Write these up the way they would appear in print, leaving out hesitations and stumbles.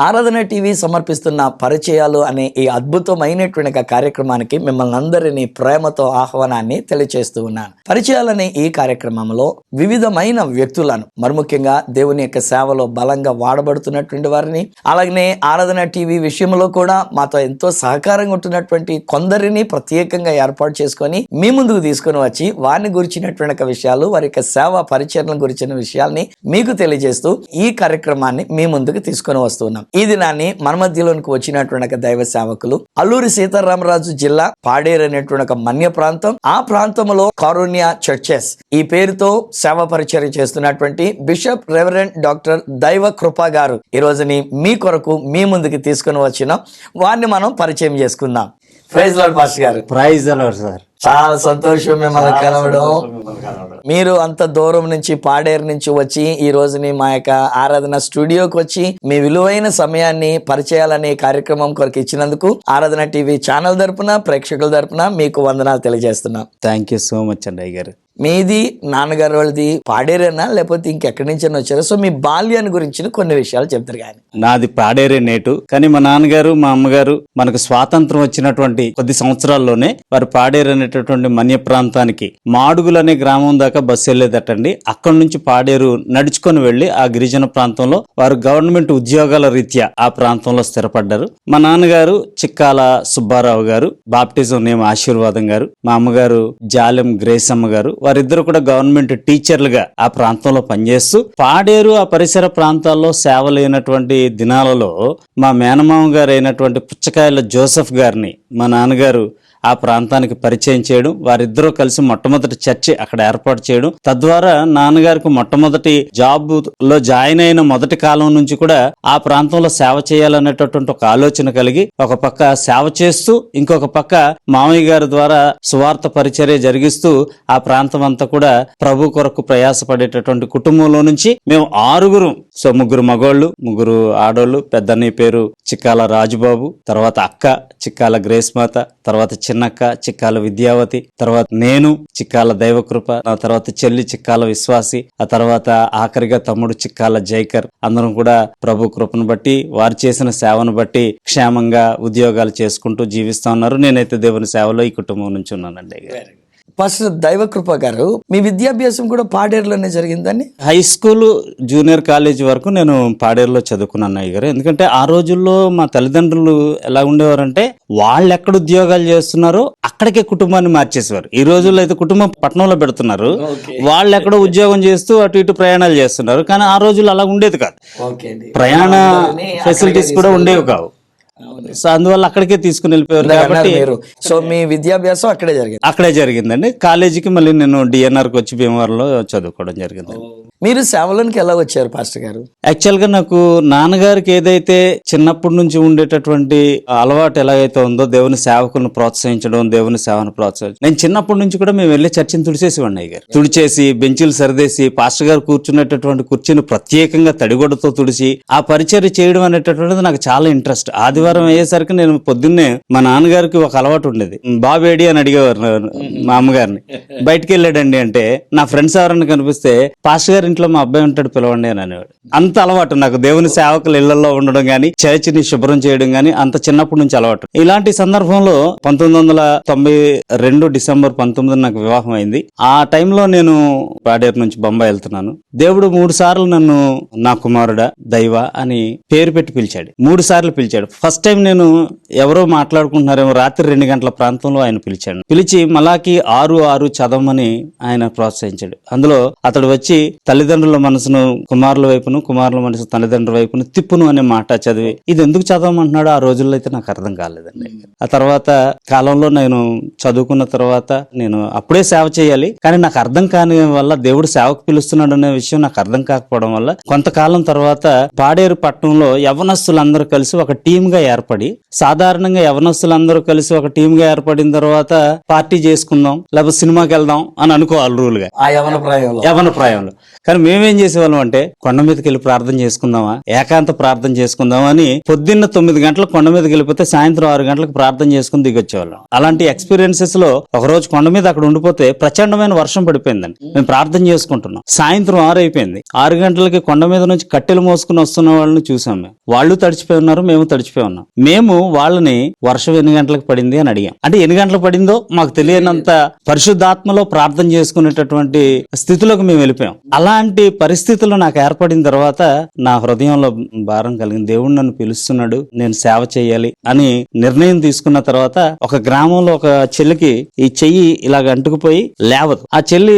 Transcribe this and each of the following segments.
ఆరాధన టీవీ సమర్పిస్తున్న పరిచయాలు అనే ఈ అద్భుతమైనటువంటి కార్యక్రమానికి మిమ్మల్ని అందరినీ ప్రేమతో ఆహ్వానాన్ని తెలియజేస్తూ ఉన్నాను. పరిచయాలనే ఈ కార్యక్రమంలో వివిధమైన వ్యక్తులను, మరి ముఖ్యంగా దేవుని యొక్క సేవలో బలంగా వాడబడుతున్నటువంటి వారిని, అలాగనే ఆరాధన టీవీ విషయంలో కూడా మాతో ఎంతో సహకారంగా ఉంటున్నటువంటి కొందరిని ప్రత్యేకంగా ఏర్పాటు చేసుకొని మీ ముందుకు తీసుకొని వచ్చి వారిని గురించినటువంటి విషయాలు, వారి యొక్క సేవ పరిచయాలను గురించిన విషయాల్ని మీకు తెలియజేస్తూ ఈ కార్యక్రమాన్ని మీ ముందుకు తీసుకొని వస్తున్నాం. ఈ దినాన్ని మన మధ్యలోనికి వచ్చినటువంటి దైవ సేవకులు అల్లూరి సీతారామరాజు జిల్లా పాడేరు అనేటువంటి ఒక మన్య ప్రాంతం, ఆ ప్రాంతంలో కారుణ్య చర్చెస్ ఈ పేరుతో సేవ పరిచయం చేస్తున్నటువంటి బిషప్ రెవరెండ్ డాక్టర్ దైవ కృప గారు ఈ రోజుని మీ కొరకు మీ ముందుకు తీసుకొని వచ్చిన వారిని మనం పరిచయం చేసుకుందాం. ప్రైజ్ లార్డ్ పాస్టర్ గారు. Praise Lord sir. చాలా సంతోషం మిమ్మల్ని కలవడం. మీరు అంత దూరం నుంచి పాడేరు నుంచి వచ్చి ఈ రోజుని మా యొక్క ఆరాధన స్టూడియోకి వచ్చి మీ విలువైన సమయాన్ని పరిచయాలనే కార్యక్రమం కొరకు ఇచ్చినందుకు ఆరాధన టీవీ ఛానల్ తరపున, ప్రేక్షకుల తరపున మీకు వందనాలు తెలియజేస్తున్నాం. థ్యాంక్ యూ సో మచ్ అండి అయ్య గారు. మీది నాన్నగారు వాళ్ళది పాడేరేనా లేకపోతే ఇంకెక్కడి నుంచి వచ్చారు? సో మీ బాల్యాన్ని గురించి కొన్ని విషయాలు చెప్తారు. కానీ నాది పాడేరే నేటు, కానీ మా నాన్నగారు మా అమ్మగారు మనకు స్వాతంత్రం వచ్చినటువంటి కొద్ది సంవత్సరాల్లోనే వారు పాడేరు అనేటటువంటి మన్య ప్రాంతానికి మాడుగులు అనే గ్రామం దాకా బస్సు వెళ్ళేదటండి. అక్కడి నుంచి పాడేరు నడుచుకొని వెళ్లి ఆ గిరిజన ప్రాంతంలో వారు గవర్నమెంట్ ఉద్యోగాల రీత్యా ఆ ప్రాంతంలో స్థిరపడ్డారు. మా నాన్నగారు చిక్కాల సుబ్బారావు గారు, బాప్టిజం నేమ్ ఆశీర్వాదం గారు, మా అమ్మగారు జాలెం గ్రేసమ్మ గారు. వారిద్దరు కూడా గవర్నమెంట్ టీచర్లుగా ఆ ప్రాంతంలో పనిచేస్తూ పాడేరు ఆ పరిసర ప్రాంతాల్లో సేవ లేనటువంటి దినాలలో మా మేనమామ గారు అయినటువంటి పుచ్చకాయల జోసెఫ్ గారిని మా నాన్నగారు ఆ ప్రాంతానికి పరిచయం చేయడం, వారిద్దరూ కలిసి మొట్టమొదటి చర్చి అక్కడ ఏర్పాటు చేయడం, తద్వారా నాన్నగారికి మొట్టమొదటి జాబ్ లో జాయిన్ అయిన మొదటి కాలం నుంచి కూడా ఆ ప్రాంతంలో సేవ చేయాలనేటటువంటి ఒక ఆలోచన కలిగి ఒక పక్క సేవ చేస్తూ ఇంకొక పక్క మామయ్య గారి ద్వారా సువార్త పరిచర్య జరిగిస్తూ ఆ ప్రాంతం అంతా కూడా ప్రభు కొరకు ప్రయాసపడేటటువంటి కుటుంబంలో నుంచి మేము 6. సో 3 మగోళ్ళు, 3 ఆడోళ్ళు. పెద్దన్నయ్య పేరు చిక్కాల రాజుబాబు, తర్వాత అక్క చిక్కాల గ్రేస్మాత, తర్వాత చిన్నక్క చిక్కాల విద్యావతి, తర్వాత నేను చిక్కాల దైవకృప, ఆ తర్వాత చెల్లి చిక్కాల విశ్వాసి, ఆ తర్వాత ఆఖరిగా తమ్ముడు చిక్కాల జైకర్. అందరం కూడా ప్రభు కృపను బట్టి వారు చేసిన సేవను బట్టి క్షేమంగా ఉద్యోగాలు చేసుకుంటూ జీవిస్తా ఉన్నారు. నేనైతే దేవుని సేవలో ఈ కుటుంబం నుంచి ఉన్నానండి. పాస్టర్ దైవకృప గారు, మీ విద్యాభ్యాసం కూడా పాడేరులోనే జరిగిందండి? హై స్కూల్, జూనియర్ కాలేజ్ వరకు నేను పాడేరులో చదువుకున్నాను అయ్య గారు. ఎందుకంటే ఆ రోజుల్లో మా తల్లిదండ్రులు ఎలా ఉండేవారంటే వాళ్ళు ఎక్కడ ఉద్యోగాలు చేస్తున్నారో అక్కడికే కుటుంబాన్ని మార్చేసేవారు. ఈ రోజుల్లో అయితే కుటుంబం పట్టణంలో పెడుతున్నారు, వాళ్ళు ఎక్కడో ఉద్యోగం చేస్తూ అటు ఇటు ప్రయాణాలు చేస్తున్నారు. కానీ ఆ రోజుల్లో అలా ఉండేది కాదు, ప్రయాణ ఫెసిలిటీస్ కూడా ఉండేవి కావు. సో అందువల్ల అక్కడికే తీసుకుని వెళ్ళిపోయారు కాబట్టి సో మీ విద్యాభ్యాసం అక్కడే జరిగిందండి. కాలేజీకి మళ్ళీ నేను డిఎన్ఆర్కి వచ్చి భీమవరంలో చదువుకోవడం జరిగింది. మీరు సేవలోనికి ఎలా వచ్చారు పాస్టర్ గారు? యాక్చువల్ గా నాకు నాన్నగారికి ఏదైతే చిన్నప్పటి నుంచి ఉండేటటువంటి అలవాటు ఎలాగైతే ఉందో దేవుని సేవకులను ప్రోత్సహించడం, దేవుని సేవను ప్రోత్సహించడం, నేను చిన్నప్పటి నుంచి కూడా మేము వెళ్ళి చర్చిని తుడిచేసేవాడిని అయ్య గారు. తుడిచేసి బెంచీలు సరిదేసి పాస్టర్ గారు కూర్చున్నటువంటి కుర్చీని ప్రత్యేకంగా తడిగొడ్డతో తుడిచి ఆ పరిచర్య చేయడం అనేటటువంటిది నాకు చాలా ఇంట్రెస్ట్. ఆదివారం అయ్యేసరికి నేను పొద్దున్నే మా నాన్నగారికి ఒక అలవాటు ఉండేది, బాబేడి అని అడిగేవారు మా అమ్మగారిని. బయటికి వెళ్ళాడండి అంటే నా ఫ్రెండ్స్ ఎవరైనా కనిపిస్తే పాస్టర్ గారు ఇంట్లో మా అబ్బాయి ఉంటాడు పిలవండి అని అనేవాడు. అంత అలవాటు నాకు దేవుని సేవకులు ఇళ్లలో ఉండడం గానీ, చర్చిని శుభ్రం చేయడం గానీ అంత చిన్నప్పటి నుంచి అలవాటు. ఇలాంటి సందర్భంలో 1992 డిసెంబర్ 19 నాకు వివాహం అయింది. ఆ టైంలో నేను పాడేరు నుంచి బొంబాయి వెళ్తున్నాను. దేవుడు 3 సార్లు నన్ను నా కుమారుడా దైవ అని పేరు పెట్టి పిలిచాడు. 3 సార్లు పిలిచాడు. ఫస్ట్ టైం నేను ఎవరో మాట్లాడుకుంటున్నారేమో రాత్రి 2 గంటల ప్రాంతంలో ఆయన పిలిచాడు. పిలిచి మలాకి 6:6 చదవమని ఆయన ప్రోత్సహించాడు. అందులో అతడు వచ్చి తల్లిదండ్రుల మనసును కుమారుల వైపును, కుమారుల మనసు తల్లిదండ్రుల వైపును తిప్పును అనే మాట చదివి ఇది ఎందుకు చదవమంటున్నాడో ఆ రోజుల్లో అయితే నాకు అర్థం కాలేదండి. ఆ తర్వాత కాలంలో నేను చదువుకున్న తర్వాత నేను అప్పుడే సేవ చేయాలి, కానీ నాకు అర్థం కాని వల్ల దేవుడు సేవకు పిలుస్తున్నాడు అనే విషయం నాకు అర్థం కాకపోవడం వల్ల కొంతకాలం తర్వాత పాడేరు పట్టణంలో యవనస్తులందరూ కలిసి ఒక టీమ్ గా ఏర్పడి, సాధారణంగా యవనస్తులందరూ కలిసి ఒక టీమ్ గా ఏర్పడిన తర్వాత పార్టీ చేసుకుందాం లేకపోతే సినిమాకి వెళ్దాం అని అనుకోవాలి రూల్ గా యవన ప్రాయంలో. కానీ మేమేం చేసేవాళ్ళం అంటే కొండ మీదకి వెళ్ళి ప్రార్థన చేసుకుందామా, ఏకాంత ప్రార్థన చేసుకుందామా అని పొద్దున్న 9 గంటలకు కొండ మీదకి వెళ్ళిపోతే సాయంత్రం 6 గంటలకు ప్రార్థన చేసుకుని దిగొచ్చేవాళ్ళం. అలాంటి ఎక్స్పీరియన్సెస్ లో ఒక రోజు కొండ మీద అక్కడ ఉండిపోతే ప్రచండమైన వర్షం పడిపోయిందండి. మేము ప్రార్థన చేసుకుంటున్నాం, సాయంత్రం 6 అయిపోయింది. 6 గంటలకి కొండ మీద నుంచి కట్టెలు మోసుకుని వస్తున్న వాళ్ళని చూసాం. వాళ్ళు తడిచిపోయి ఉన్నారు, మేము తడిచిపోయి ఉన్నాం. మేము వాళ్ళని వర్షం ఎన్ని గంటలకు పడింది అని అడిగాం. అంటే ఎన్ని గంటలకు పడిందో మాకు తెలియనంత పరిశుద్ధాత్మలో ప్రార్థన చేసుకునేటటువంటి స్థితిలోకి మేము వెళ్ళిపోయాం. అలాంటి పరిస్థితులు నాకు ఏర్పడిన తర్వాత నా హృదయంలో భారం కలిగింది. దేవుడు నన్ను పిలుస్తున్నాడు, నేను సేవ చేయాలి అని నిర్ణయం తీసుకున్న తర్వాత ఒక గ్రామంలో ఒక చెల్లికి ఈ చెయ్యి ఇలాగ అంటుకుపోయి లేవదు. ఆ చెల్లి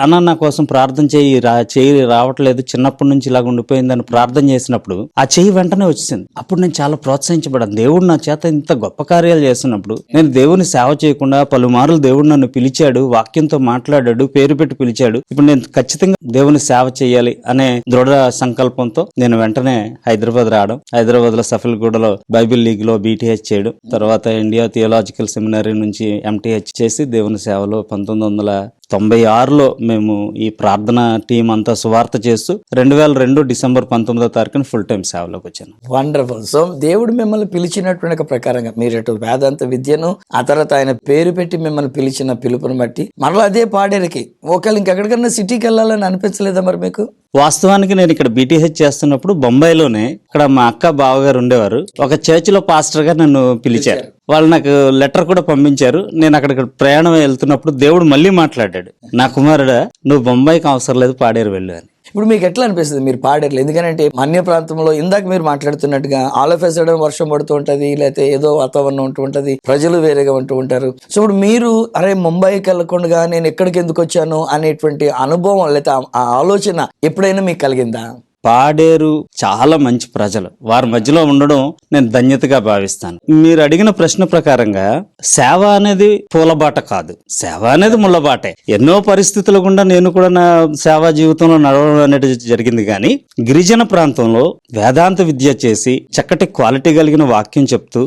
అన్న నా కోసం ప్రార్థన చెయ్యి రావట్లేదు, చిన్నప్పటి నుంచి ఇలాగ ఉండిపోయిందని ప్రార్థన చేసినప్పుడు ఆ చెయ్యి వెంటనే వచ్చింది. అప్పుడు నేను చాలా ప్రోత్సహించబడ్డాను. దేవుడు నా చేత ఇంత గొప్ప కార్యాలు చేస్తున్నప్పుడు నేను దేవుని సేవ చేయకుండా పలుమార్లు దేవుడు నన్ను పిలిచాడు, వాక్యంతో మాట్లాడాడు, పేరు పెట్టి పిలిచాడు. ఇప్పుడు నేను ఖచ్చితంగా దేవుని సేవ చేయాలి అనే దృఢ సంకల్పంతో నేను వెంటనే హైదరాబాద్ రావడం, హైదరాబాద్ లో సఫల్గూడలో బైబిల్ లీగ్ లో BTH చేయడం, తర్వాత ఇండియా థియోలాజికల్ సెమినరీ నుంచి MTH చేసి దేవుని సేవలో 1996లో మేము ఈ ప్రార్థన టీం అంతా సువార్త చేస్తూ 2002 డిసెంబర్ 19వ తారీఖున ఫుల్ టైం సేవలోకి వచ్చాను. వండర్ఫుల్. సో దేవుడు మిమ్మల్ని పిలిచినటువంటి ప్రకారంగా మీరు అటు వేదాంత విద్యను, ఆ తర్వాత ఆయన పేరు పెట్టి మిమ్మల్ని పిలిచిన పిలుపుని బట్టి మరలా అదే పాడేరికి ఒకవేళ ఇంకెక్కడికన్నా సిటీకి వెళ్ళాలని అనిపించలేదా మరి మీకు? వాస్తవానికి నేను ఇక్కడ BTH చేస్తున్నప్పుడు బొంబాయిలోనే ఇక్కడ మా అక్క బావగారు ఉండేవారు. ఒక చర్చ్ లో పాస్టర్ గా నన్ను పిలిచారు. వాళ్ళు నాకు లెటర్ కూడా పంపించారు. నేను అక్కడికి ప్రయాణం వెళ్తున్నప్పుడు దేవుడు మళ్ళీ మాట్లాడాడు, నా కుమారుడా నువ్వు బొంబాయికి అవసరం లేదు, పాడేరు వెళ్ళు అని. ఇప్పుడు మీకు ఎట్లా అనిపిస్తుంది మీరు పాడేర్లు? ఎందుకంటే మన్య ప్రాంతంలో ఇందాక మీరు మాట్లాడుతున్నట్టుగా ఆల్ ఆఫ్ ఎ సడన్ వర్షం పడుతూ ఉంటది, లేకపోతే ఏదో వాతావరణం ఉంటూ ఉంటది, ప్రజలు వేరేగా ఉంటూ ఉంటారు. సో ఇప్పుడు మీరు అరే ముంబైకి వెళ్ళకుండా నేను ఎక్కడికి ఎందుకు వచ్చాను అనేటువంటి అనుభవం లేదా ఆ ఆలోచన ఎప్పుడైనా మీకు కలిగిందా? పాడేరు చాలా మంచి ప్రజలు, వారి మధ్యలో ఉండడం నేను ధన్యతగా భావిస్తాను. మీరు అడిగిన ప్రశ్న ప్రకారంగా సేవ అనేది పూలబాట కాదు, సేవ అనేది ముళ్ళబాటే. ఎన్నో పరిస్థితుల గుండా నేను కూడా నా సేవా జీవితంలో నడవడం అనేది జరిగింది. కానీ గిరిజన ప్రాంతంలో వేదాంత విద్య చేసి చక్కటి క్వాలిటీ కలిగిన వాక్యం చెప్తూ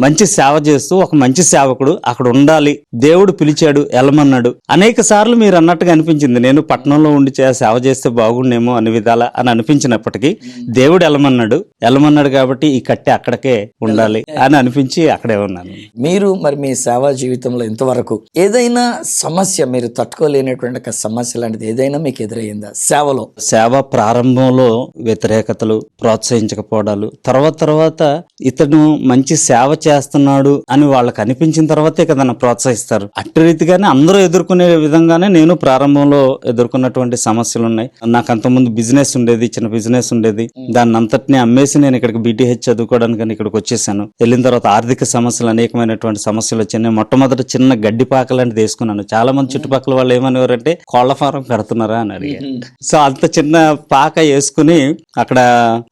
మంచి సేవ చేస్తూ ఒక మంచి సేవకుడు అక్కడ ఉండాలి, దేవుడు పిలిచాడు, వెళ్ళమన్నాడు. అనేక సార్లు మీరు అన్నట్టుగా అనిపించింది నేను పట్టణంలో ఉండి సేవ చేస్తే బాగుండేమో అన్ని విధాలా అని అనిపించినప్పటికీ దేవుడు వెళ్ళమన్నాడు కాబట్టి ఈ కట్టె అక్కడికే ఉండాలి అని అనిపించి అక్కడే ఉన్నాను. మీరు మరి మీ సేవా జీవితంలో ఇంతవరకు ఏదైనా సమస్య, మీరు తట్టుకోలేనటువంటి ఒక సమస్య లాంటిది ఏదైనా మీకు ఎదురయ్యిందా సేవలో? సేవ ప్రారంభంలో వ్యతిరేకతలు, ప్రోత్సహించకపోవడాలు, తర్వాత ఇతను మంచి సేవ చేస్తున్నాడు అని వాళ్ళకి అనిపించిన తర్వాతే కదా నన్ను ప్రోత్సహిస్తారు. అట్టి రీతిగానే అందరూ ఎదుర్కొనే విధంగానే నేను ప్రారంభంలో ఎదుర్కొన్నటువంటి సమస్యలు ఉన్నాయి. నాకు అంతకుముందు బిజినెస్ ఉండేది, చిన్న బిజినెస్ ఉండేది. దాన్ని అంతటినీ అమ్మేసి నేను ఇక్కడికి BTH చదువుకోవడానికి ఇక్కడికి వచ్చేసాను. వెళ్ళిన తర్వాత ఆర్థిక సమస్యలు, అనేకమైనటువంటి సమస్యలు వచ్చాయి. నేను మొట్టమొదటి చిన్న గడ్డి పాక లాంటిది వేసుకున్నాను. చాలా మంది చుట్టుపక్కల వాళ్ళు ఏమనేవారంటే కోళ్ల ఫారం కడుతున్నారా అని అడిగారు. సో అంత చిన్న పాక వేసుకుని అక్కడ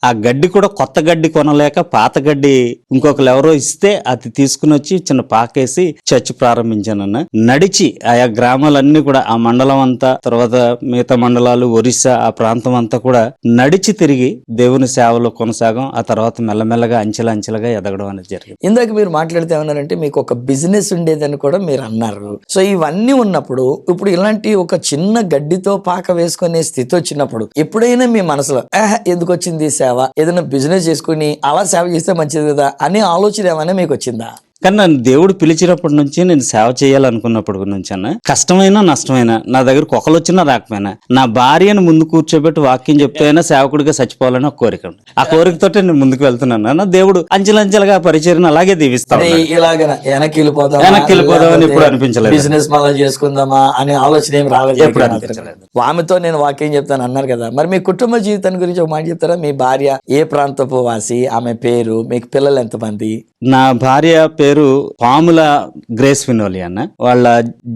ఆ గడ్డి కూడా కొత్త గడ్డి కొనలేక పాత గడ్డి ఇంకొకరు ఎవరో ఇస్తే అది తీసుకుని వచ్చి చిన్న పాకేసి చర్చ్ ప్రారంభించానన్న. నడిచి ఆయా గ్రామాలన్నీ కూడా ఆ మండలం అంతా, తర్వాత మిగతా మండలాలు, ఒరిస్సా ఆ ప్రాంతం అంతా కూడా నడిచి తిరిగి దేవుని సేవలో కొనసాగం. ఆ తర్వాత మెల్లమెల్లగా అంచెలుగా ఎదగడం అనేది జరిగింది. ఇందాక మీరు మాట్లాడితే ఏమన్నారంటే మీకు ఒక బిజినెస్ ఉండేదని కూడా మీరు అన్నారు. సో ఇవన్నీ ఉన్నప్పుడు ఇప్పుడు ఇలాంటి ఒక చిన్న గడ్డితో పాక వేసుకునే స్థితి వచ్చినప్పుడు ఎప్పుడైనా మీ మనసులో ఎందుకు వచ్చింది సేవ, ఏదైనా బిజినెస్ చేసుకుని అలా సేవ చేస్తే మంచిది కదా అనే ఆలోచన ఏమైనా మీకు వచ్చిందా? కానీ నన్ను దేవుడు పిలిచినప్పటి నుంచి నేను సేవ చేయాలనుకున్నప్పటి నుంచి అన్న కష్టమైనా నష్టమైనా నా దగ్గరకు ఒకరు వచ్చినా రాకపోయినా నా భార్యను ముందు కూర్చోబెట్టి వాక్యం చెప్తే అయినా సేవకుడిగా చచ్చిపోవాలని ఒక కోరిక ఉంది. ఆ కోరికతో నేను ముందుకు వెళ్తున్నాను. దేవుడు అంచెలంచెలుగా పరిచర్యను అలాగే దీవిస్తాను. వెనక్కి వెళ్ళిపోదామని ఎప్పుడు అనిపించలేదు. బిజినెస్ మళ్ళీ చేసుకుందామా అనే ఆలోచన ఏం రాలేదు, ఎప్పుడు అనిపించలేదు. ఆమెతో నేను వాక్యం చెప్తాను అన్నారు కదా, మరి మీ కుటుంబ జీవితాన్ని గురించి ఒక మాట చెప్తారా? మీ భార్య ఏ ప్రాంతపు వాసి, ఆమె పేరు, మీకు పిల్లలు ఎంతమంది? నా భార్య పేరు పాముల గ్రేస్ వినోలి అన్న. వాళ్ళ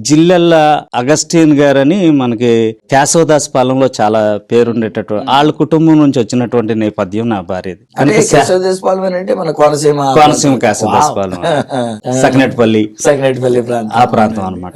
జిల్లెల్ల అగస్టిన్ గారని మనకి కేశవదాస్ పాలెంలో చాలా పేరుండేటటువంటి వాళ్ళ కుటుంబం నుంచి వచ్చినటువంటి నేపథ్యం నా భార్యది. కేశవదాస్ పాలెం అంటే మన కోనసీమ కేశవదాస్ పాలెం, సకినేటిపల్లి ఆ ప్రాంతం అనమాట.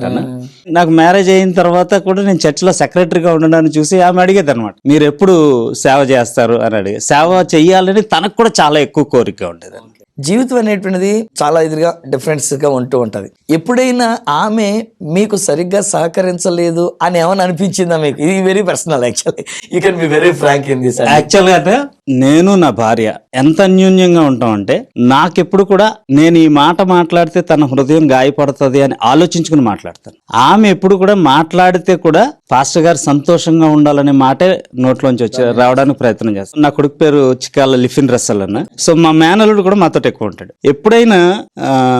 నాకు మ్యారేజ్ అయిన తర్వాత కూడా నేను చర్చిలో సెక్రటరీగా ఉండడాన్ని చూసి ఆమె అడిగేది అనమాట, మీరు ఎప్పుడు సేవ చేస్తారు అని అడిగి. సేవ చెయ్యాలని తనకు కూడా చాలా ఎక్కువ కోరిక ఉండేది. జీవితం అనేటువంటిది చాలా ఇదిగా డిఫరెన్స్ గా ఉంటూ ఉంటది. ఎప్పుడైనా ఆమె మీకు సరిగ్గా సహకరించలేదు అని ఏమైనా అనిపించిందా మీకు? ఇది very personal actually, you can be very frank in this. Actual గా నేను నా భార్య ఎంత అన్యోన్యంగా ఉంటామంటే నాకెప్పుడు కూడా నేను ఈ మాట మాట్లాడితే తన హృదయం గాయపడుతుంది అని ఆలోచించుకుని మాట్లాడతాను. ఆమె ఎప్పుడు కూడా మాట్లాడితే కూడా పాస్టర్ గారు సంతోషంగా ఉండాలనే మాటే నోట్లోంచి వచ్చి రావడానికి ప్రయత్నం చేస్తాను. నా కొడుకు పేరు చికాల లిఫిన్ రస్సల్ అన్న. సో మా మేనల్లుడు కూడా మాతో ఎక్కువ ఉంటాడు. ఎప్పుడైనా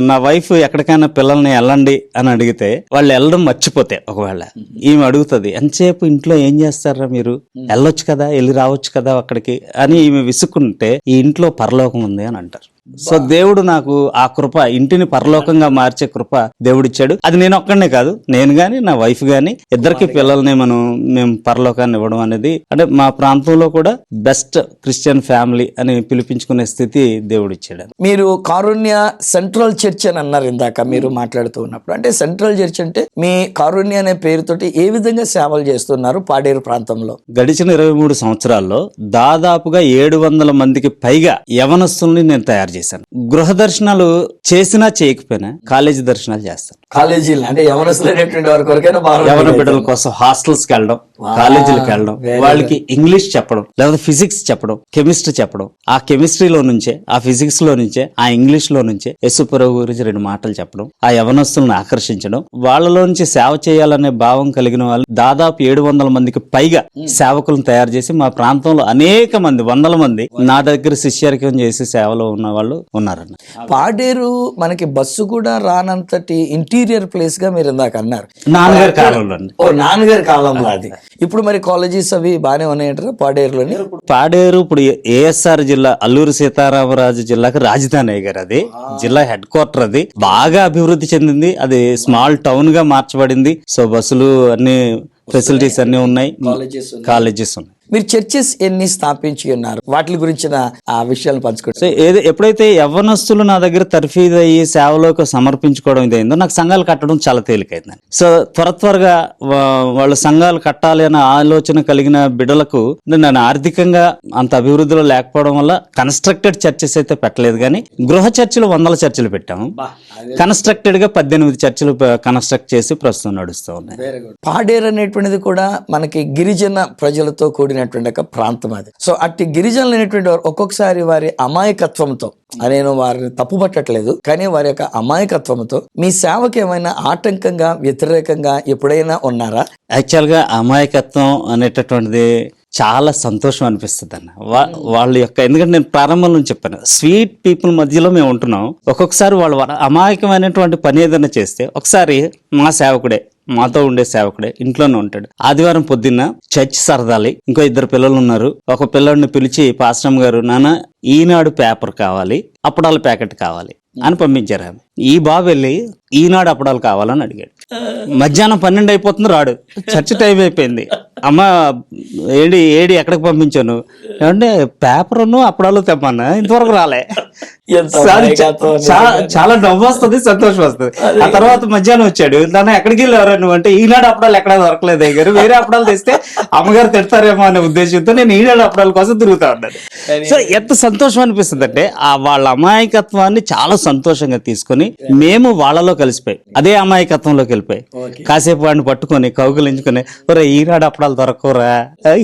నా వైఫ్ ఎక్కడికైనా పిల్లల్ని వెళ్ళండి అని అడిగితే వాళ్ళు వెళ్ళడం మర్చిపోతే ఒకవేళ ఈమె అడుగుతుంది, ఎంతసేపు ఇంట్లో ఏం చేస్తారా మీరు, వెళ్ళొచ్చు కదా, వెళ్ళి రావచ్చు కదా అక్కడికి అని ఈమె విసుక్కుంటే ఈ ఇంట్లో పరలోకం ఉంది అని అంటారు. సో దేవుడు నాకు ఆ కృప, ఇంటిని పరలోకంగా మార్చే కృప దేవుడిచ్చాడు. అది నేను ఒక్కడనే కాదు, నేను గాని నా వైఫ్ గాని ఇద్దరికి పిల్లల్ని మేము పరలోకాన్ని ఇవ్వడం అనేది, అంటే మా ప్రాంతంలో కూడా బెస్ట్ క్రిస్టియన్ ఫ్యామిలీ అని పిలిపించుకునే స్థితి దేవుడిచ్చాడు. మీరు కారుణ్య సెంట్రల్ చర్చ్ అని అన్నారు ఇందాక మీరు మాట్లాడుతూ ఉన్నప్పుడు. అంటే సెంట్రల్ చర్చ్ అంటే మీ కారుణ్య అనే పేరుతోటి ఏ విధంగా సేవలు చేస్తున్నారు పాడేరు ప్రాంతంలో? గడిచిన 23 సంవత్సరాల్లో దాదాపుగా 700 మందికి పైగా యవనస్తుల్ని నేను తయారు చేశాను. గృహ దర్శనాలు చేసినా చేయకపోయినా కాలేజీ దర్శనాలు చేస్తాను. కాలేజీలు అంటే యవన బిడ్డల కోసం హాస్టల్స్ కి వెళ్ళడం, కాలేజీలకు వెళ్ళడం, వాళ్ళకి ఇంగ్లీష్ చెప్పడం, లేకపోతే ఫిజిక్స్ చెప్పడం, కెమిస్ట్రీ చెప్పడం, ఆ కెమిస్ట్రీలో నుంచే, ఆ ఫిజిక్స్ లో నుంచే, ఆ ఇంగ్లీష్ లో నుంచే యేసుప్రభు గురించి 2 మాటలు చెప్పడం, ఆ యవనస్తులను ఆకర్షించడం, వాళ్ళలో నుంచి సేవ చేయాలనే భావం కలిగిన వాళ్ళు దాదాపు 700 మందికి పైగా సేవకులను తయారు చేసి మా ప్రాంతంలో అనేక మంది, 100 మంది నా దగ్గర శిష్యరికం చేసి సేవలో ఉన్న వాళ్ళు ఉన్నారన్న. పాడేరు మనకి బస్సు కూడా రానంతటి ఇంటీరియర్ ప్లేస్ గా మీరు ఇందాక అన్నారు. నాన్నగారి కాలంలో. నాన్నగారి కాలంలో అది. ఇప్పుడు మరి కాలేజెస్ అవి బాగానే ఉన్నాయంటారా పాడేరులోని? పాడేరు ఇప్పుడు ఏఎస్ఆర్ జిల్లా, అల్లూరు సీతారామరాజు జిల్లాకి రాజధాని అయ్యారు. అది జిల్లా హెడ్ క్వార్టర్. అది బాగా అభివృద్ధి చెందింది. అది స్మాల్ టౌన్ గా మార్చబడింది. సో బస్సులు అన్ని ఫెసిలిటీస్ అన్ని ఉన్నాయి, కాలేజెస్ ఉన్నాయి. మీరు చర్చెస్ ఎన్ని స్థాపించి ఉన్నారు, వాటి గురించిన ఆ విషయాలు పంచుకుంటారు. ఎప్పుడైతే యవ్వనస్తులు నా దగ్గర తర్ఫీదు అయ్యి సేవలోకి సమర్పించుకోవడం ఇదైందో నాకు సంఘాలు కట్టడం చాలా తేలికైందండి. సో త్వరగా వాళ్ళు సంఘాలు కట్టాలి అనే ఆలోచన కలిగిన బిడ్డలకు నేను ఆర్థికంగా అంత అభివృద్ధిలో లేకపోవడం వల్ల కన్స్ట్రక్టెడ్ చర్చెస్ అయితే పెట్టలేదు, కానీ గృహ చర్చిలు 100 చర్చిలు పెట్టాము. కన్స్ట్రక్టెడ్ గా 18 చర్చిలు కన్స్ట్రక్ట్ చేసి ప్రస్తుతం నడుస్తూ ఉన్నాయి. పాడేరు అనేటువంటిది కూడా మనకి గిరిజన ప్రజలతో కూడినటువంటి ఒక ప్రాంతం అది. సో అట్టి గిరిజనులు అనేటువంటి వారు ఒక్కొక్కసారి వారి అమాయకత్వంతో, నేను వారిని తప్పుపట్టట్లేదు, కానీ వారి యొక్క అమాయకత్వంతో మీ సేవకి ఏమైనా ఆటంకంగా, వ్యతిరేకంగా ఎప్పుడైనా ఉన్నారా? యాక్చువల్ గా అమాయకత్వం అనేటటువంటిది చాలా సంతోషం అనిపిస్తుంది అన్న. వాళ్ళ యొక్క, ఎందుకంటే నేను ప్రారంభం నుంచి చెప్పాను, స్వీట్ పీపుల్ మధ్యలో మేము ఉంటున్నాం. ఒక్కొక్కసారి వాళ్ళు అమాయకమైనటువంటి పని ఏదైనా చేస్తే, ఒకసారి మా సేవకుడే, మాతో ఉండే సేవకుడే ఇంట్లోనే ఉంటాడు. ఆదివారం పొద్దున్న చర్చ్ సరదాలి, ఇంకో 2 పిల్లలు ఉన్నారు. ఒక పిల్లడిని పిలిచి, పాస్టర్ గారు, నాన్న ఈనాడు పేపర్ కావాలి, అప్పడాల ప్యాకెట్ కావాలి అని పంపించారు. ఆమె ఈ బాబు వెళ్ళి ఈనాడు అప్పడాలు కావాలని అడిగాడు. మధ్యాహ్నం 12 అయిపోతుంది, రాడు. చర్చ్ టైం అయిపోయింది. అమ్మ ఏడి ఎక్కడికి పంపించాను అంటే, పేపర్ను అప్పడాలు తెమ్మన్నా, ఇంతవరకు రాలే. చాలా నవ్వు వస్తుంది, సంతోషం వస్తుంది. ఆ తర్వాత మధ్యాహ్నం వచ్చాడు, దాన్ని ఎక్కడికి వెళ్ళారు నువ్వు అంటే, ఈనాడు అప్పడాలు ఎక్కడ దొరకలేదు దగ్గర, వేరే అప్పడాలు తెస్తే అమ్మగారు తిడతారేమో అనే ఉద్దేశంతో నేను ఈనాడు అప్పడాల కోసం తిరుగుతా ఉన్నాను. సో ఎంత సంతోషం అనిపిస్తుంది అంటే, ఆ వాళ్ళ అమాయకత్వాన్ని చాలా సంతోషంగా తీసుకొని మేము వాళ్ళలో కలిసిపోయి అదే అమాయకత్వంలోకి వెళ్ళిపోయి కాసేపు వాడిని పట్టుకొని కౌగులించుకొని, ఒరే ఈనాడు అప్పడాలు దొరకరా,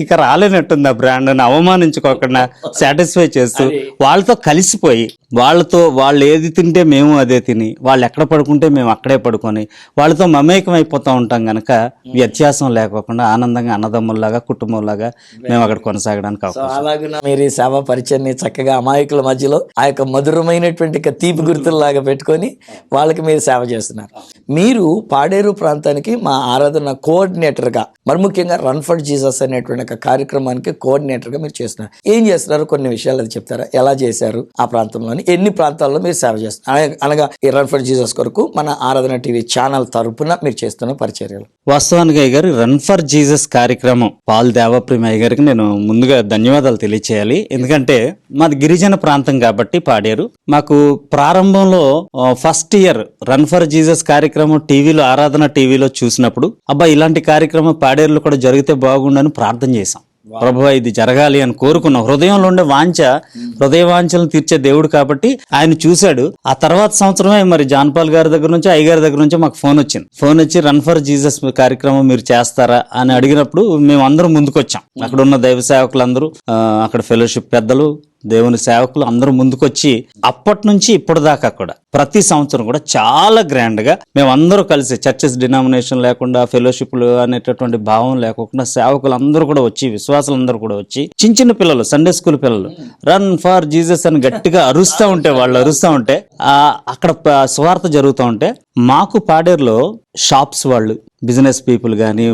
ఇక రాలేనట్టుంది ఆ బ్రాండ్ అని అవమానించుకోకుండా సాటిస్ఫై చేస్తూ వాళ్ళతో కలిసిపోయి, వాళ్ళతో వాళ్ళు ఏది తింటే మేము అదే తిని, వాళ్ళు ఎక్కడ పడుకుంటే మేము అక్కడే పడుకొని వాళ్ళతో మమేకం అయిపోతూ ఉంటాం గనక వ్యత్యాసం లేకోకుండా ఆనందంగా అన్నదమ్ముల్లాగా, కుటుంబంలాగా మేము అక్కడ కొనసాగడానికి అవకాశం. మీరు ఈ సేవా పరిచయాన్ని చక్కగా అమాయకుల మధ్యలో ఆ యొక్క మధురమైనటువంటి తీపి గుర్తుల్లాగా పెట్టుకొని వాళ్ళకి మీరు సేవ చేస్తున్నారు. మీరు పాడేరు ప్రాంతానికి మా ఆరాధన కోఆర్డినేటర్ గా, మరి ముఖ్యంగా రన్ ఫర్ జీసస్ అనేటువంటి ఒక కార్యక్రమానికి కోఆర్డినేటర్ గా మీరు చేస్తున్నారు. ఏం చేస్తున్నారు, కొన్ని విషయాలు అది చెప్తారా? ఎలా చేశారు, ఆ ప్రాంతంలోని ఎన్ని ప్రాంతాల్లో మీరు సేవ చేస్తున్నారు, అనగా ఈ రన్ ఫర్ జీసస్ కొరకు మన ఆరాధన టీవీ ఛానల్ తరపున మీరు చేస్తున్న పరిచర్యలు? వాస్తవానికి అయ్య గారు, రన్ ఫర్ జీసస్ కార్యక్రమం పాల్ దేవప్రేమ అయ్య గారికి నేను ముందుగా ధన్యవాదాలు తెలియచేయాలి. ఎందుకంటే మాది గిరిజన ప్రాంతం కాబట్టి పాడేరు. మాకు ప్రారంభంలో first year run for Jesus కార్యక్రమం టీవీలో, ఆరాధన టీవీలో చూసినప్పుడు, అబ్బా ఇలాంటి కార్యక్రమం పాడేరులో కూడా జరిగితే బాగుండని ప్రార్థన చేశాం. ప్రభువా ఇది జరగాలి అని కోరుకున్నాం. హృదయంలో ఉండే వాంఛ, హృదయ వాంఛలను తీర్చే దేవుడు కాబట్టి ఆయన చూశాడు. ఆ తర్వాత సంవత్సరమే మరి జాన్పాల్ గారి దగ్గర నుంచి, అయ్యగారి దగ్గర నుంచి మాకు ఫోన్ వచ్చింది. ఫోన్ వచ్చి రన్ ఫర్ జీసస్ కార్యక్రమం మీరు చేస్తారా అని అడిగినప్పుడు మేము అందరం ముందుకొచ్చాం. అక్కడ ఉన్న దైవ సేవకులందరూ, అక్కడ ఫెలోషిప్ పెద్దలు, దేవుని సేవకులు అందరూ ముందుకొచ్చి అప్పటి నుంచి ఇప్పటిదాకా కూడా ప్రతి సంవత్సరం కూడా చాలా గ్రాండ్ గా మేము అందరూ కలిసి, చర్చెస్ డినామినేషన్ లేకుండా, ఫెలోషిప్లు అనేటటువంటి భావం లేకుండా సేవకులు అందరూ కూడా వచ్చి, విశ్వాసులు అందరూ కూడా వచ్చి, చిన్న చిన్న పిల్లలు, సండే స్కూల్ పిల్లలు రన్ ఫర్ జీసస్ అని గట్టిగా అరుస్తూ ఉంటే, వాళ్ళు అరుస్తూ ఉంటే, అక్కడ సువార్త జరుగుతూ ఉంటే, మాకు పాడేరులో షాప్స్ వాళ్ళు, బిజినెస్ పీపుల్ గానీ,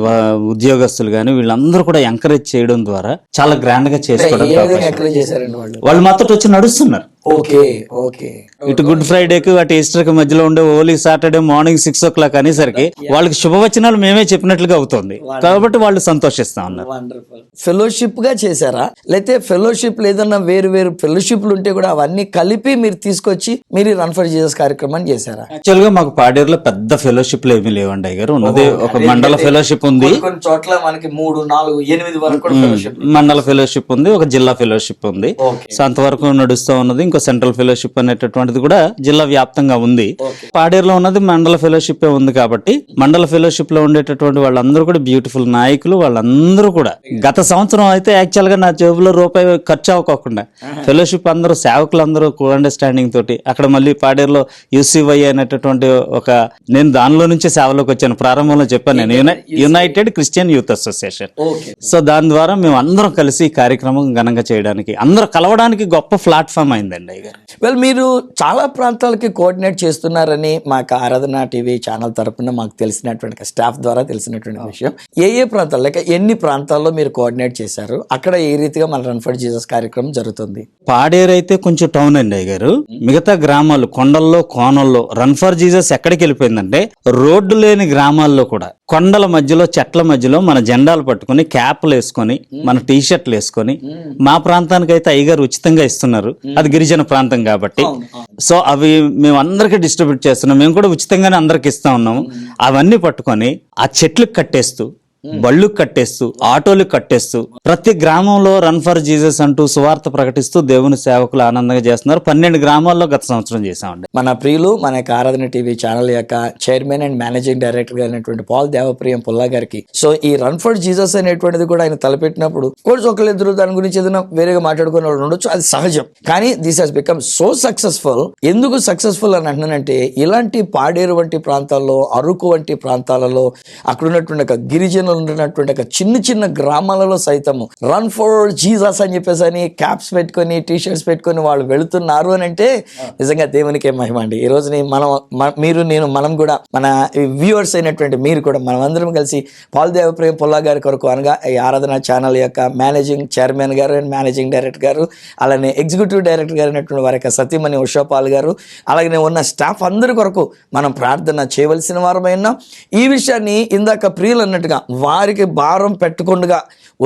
ఉద్యోగస్తులు గానీ, వీళ్ళందరూ కూడా ఎంకరేజ్ చేయడం ద్వారా చాలా గ్రాండ్ గా చేసుకోవడం. వాళ్ళు మాతో వచ్చి నడుస్తున్నారు. ఇటు గుడ్ ఫ్రైడేకి అటు ఈస్టర్ కి మధ్యలో ఉండే ఓలీ సాటర్డే మార్నింగ్ 6 o'clock అనేసరికి వాళ్ళకి శుభవచనాలు మేమే చెప్పినట్లుగా అవుతుంది కాబట్టి వాళ్ళు సంతోషిస్తా ఉన్నారు. ఫెలోషిప్ గా చేశారా, లేకపోతే ఫెలోషిప్ ఏదన్నా వేరు వేరు ఫెలోషిప్లు ఉంటే కూడా అవన్నీ కలిపి మీరు తీసుకొచ్చి మీరు రన్ ఫర్ జీసస్ కార్యక్రమాన్ని చేశారా? యాక్చువల్ గా మాకు పాడేరులో పెద్ద ఫెలోషిప్లు ఏమీ లేవండి అయ్యారు. ఉన్నది ఒక మండల ఫెలోషిప్ ఉంది, కొన్ని చోట్ల మనకి 3, 4, 8 వరకు మండల ఫెలోషిప్ ఉంది, ఒక జిల్లా ఫెలోషిప్ ఉంది. సో అంతవరకు నడుస్తూ ఉన్నది. ఇంకో సెంట్రల్ ఫెలోషిప్ అనేటటువంటిది కూడా జిల్లా వ్యాప్తంగా ఉంది. పాడేరులో ఉన్నది మండల ఫెలోషిప్ ఉంది కాబట్టి మండల ఫెలోషిప్ లో ఉండేటటువంటి వాళ్ళందరూ కూడా బ్యూటిఫుల్ నాయకులు. వాళ్ళందరూ కూడా గత సంవత్సరం అయితే యాక్చువల్ గా నా జేబులో రూపాయి ఖర్చు అవ్వకోకుండా ఫెలోషిప్ అందరూ సేవకులు అందరూ కో అండర్స్టాండింగ్ తోటి అక్కడ మళ్ళీ పాడేరులో యూసీవై అనేటటువంటి ఒక, నేను దానిలో నుంచి సేవలోకి వచ్చాను. ప్రారంభంలో చెప్పాను నేను, United Christian youth association. So దాని ద్వారా మేము అందరం కలిసి ఈ కార్యక్రమం ఘనంగా చేయడానికి, అందరూ కలవడానికి గొప్ప ప్లాట్ఫామ్ అయిందండి. వెల్, మీరు చాలా ప్రాంతాలకి కోఆర్డినేట్ చేస్తున్నారని మాకు ఆరాధన టీవీ ఛానల్ తరపున మాకు తెలిసినటువంటి స్టాఫ్ ద్వారా తెలిసినటువంటి విషయం. ఏ ప్రాంతాలు, లేక ఎన్ని ప్రాంతాల్లో మీరు కోఆర్డినేట్ చేశారు? అక్కడ ఏ రీతిగా మన రన్ ఫర్ జీసస్ కార్యక్రమం జరుగుతుంది? పాడేరు అయితే కొంచెం టౌన్ అండి అయ్యారు. మిగతా గ్రామాలు, కొండల్లో, కోనల్లో రన్ ఫర్ జీసస్ ఎక్కడికి వెళ్ళిపోయిందంటే, రోడ్డు లేని గ్రామాల్లో కూడా కొండల మధ్యలో, చెట్ల మధ్యలో మన జెండాలు పట్టుకుని, క్యాప్లు వేసుకొని, మన టీ షర్ట్లు వేసుకొని, మా ప్రాంతానికి అయితే అయ్యగారు ఉచితంగా ఇస్తున్నారు. అది గిరిజన ప్రాంతం కాబట్టి. సో అవి మేము అందరికి డిస్ట్రిబ్యూట్ చేస్తున్నాం. మేము కూడా ఉచితంగానే అందరికి ఇస్తా ఉన్నాము. అవన్నీ పట్టుకొని ఆ చెట్లకు కట్టేస్తూ, బళ్ళుకు కట్టేస్తూ, ఆటోలకు కట్టేస్తూ, ప్రతి గ్రామంలో రన్ ఫర్ జీసస్ అంటూ సువార్త ప్రకటిస్తూ దేవుని సేవకులు ఆనందంగా చేస్తున్నారు. 12 గ్రామాల్లో గత సంవత్సరం చేశామండి. మన ప్రియులు, మన యొక్క ఆరాధన టీవీ ఛానల్ యొక్క చైర్మన్ అండ్ మేనేజింగ్ డైరెక్టర్ అయినటువంటి పాల్ దేవప్రియం పుల్లా గారికి, సో ఈ రన్ ఫర్ జీసస్ అనేటువంటిది కూడా ఆయన తలపెట్టినప్పుడు కోర్స్ ఒకళ్ళిద్దరు దాని గురించి ఏదైనా వేరేగా మాట్లాడుకునే వాళ్ళు ఉండొచ్చు, అది సహజం. కానీ this has become so successful. ఎందుకు సక్సెస్ఫుల్ అని అంటున్నానంటే, ఇలాంటి పాడేరు వంటి ప్రాంతాల్లో, అరకు వంటి ప్రాంతాలలో, అక్కడ ఉన్నటువంటి గిరిజన ఉన్నటువంటి చిన్న చిన్న గ్రామాలలో సైతము రన్ ఫర్ జీసస్ అని చెప్పేసి అని క్యాప్స్ పెట్టుకొని, టీ షర్ట్స్ పెట్టుకొని వాళ్ళు వెళుతున్నారు అని అంటే నిజంగా దేవునికే మహిమ అండి. ఈ రోజు మీరు నేను మనం కూడా, మన వ్యూవర్స్ అయినటువంటి మీరు కూడా, మనం అందరం కలిసి పాల్ దేవప్రియం పుల్లా గారి కొరకు, అనగా ఈ ఆరాధన ఛానల్ యొక్క మేనేజింగ్ చైర్మన్ గారు అండ్ మేనేజింగ్ డైరెక్టర్ గారు, అలానే ఎగ్జిక్యూటివ్ డైరెక్టర్ గారు అయినటువంటి వారి యొక్క సతీమణి ఉషాపాల్ గారు, అలాగే ఉన్న స్టాఫ్ అందరి కొరకు మనం ప్రార్థన చేయవలసిన వారమైనా. ఈ విషయాన్ని ఇందాక ప్రియులు అన్నట్టుగా వారికి భారం పెట్టకుండా